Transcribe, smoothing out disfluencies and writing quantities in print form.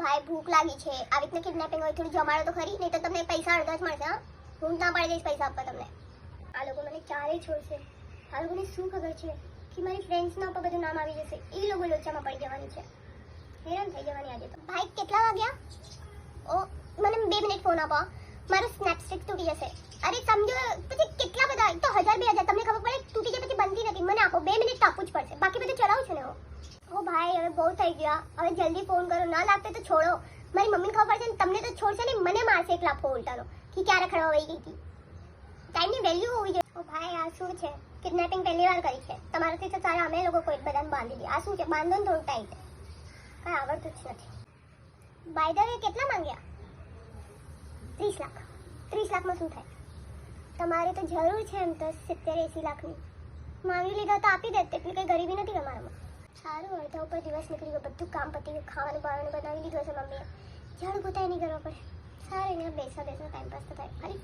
ભાઈ ભૂખ લાગી છે, આવી રીતના કિડનેપિંગ હોય થોડી જમાડો તો ખરી, નહીં તો તમને પૈસા અડધા જ મળશે. હા, હું ના પાડી દઈશ પૈસા આપવા તમને. આ લોકો મને ક્યારે છોડશે? આ લોકોને શું ખબર છે કે મારી ફ્રેન્ડ્સના ઉપર બધું નામ આવી જશે, એ લોકો લોચામાં પડી જવાની છે, હેરાન થઈ જવાની આજે તો. ભાઈ કેટલા વાગ્યા? ઓ મને 2 મિનિટ ફોન આપો, મારો સ્નેપસ્ટિક તૂટી જશે. અરે સમજો પછી કેટલા બધા, તો 1000 2000 તમને ખબર પડે તૂટી જાય પછી બનતી નથી. મને આપો 2 મિનિટ તો આપવું જ પડશે, બાકી બધું ચલાવું છું ને હું. ઓ ભાઈ હવે બહુ થઈ ગયા, હવે જલ્દી ફોન કરો, ના લાગતે તો છોડો. મારી મમ્મીને ખબર પડશે ને તમને તો છોડશે ને, મને મારશે એક લાફો ઉલટાનો કે ક્યારે ખડવા વહી ગઈ હતી. ટાઈમની વેલ્યુ હોવી જોઈએ. ઓ ભાઈ આ શું છે? કિડનેપિંગ પહેલી વાર કરી છે તમારાથી તો સારા અમે લોકો કોઈ બધાને બાંધી દઈએ. આ શું છે? બાંધો ને થોડું ટાઈટ, કાંઈ આવડતું જ નથી. બાય ધ વે કેટલા માંગ્યા? 30 લાખ. 30 લાખમાં શું થાય? તમારે તો જરૂર છે એમ તો 70-80 લાખની. માંગી લીધા તો આપી દે, એટલી કંઈ ગરીબી નથી અમારામાં. સારું, અડધા ઉપર દિવસ નીકળી ગયો, બધું કામ પતી ગયું, ખાવાનું બાવાનું બનાવી લીધું હશે મમ્મીએ, ઝાડુ પોતા નહીં કરવા પડે. સારું, એને બેસા ટાઈમ પાસ તો થાય. ખાલી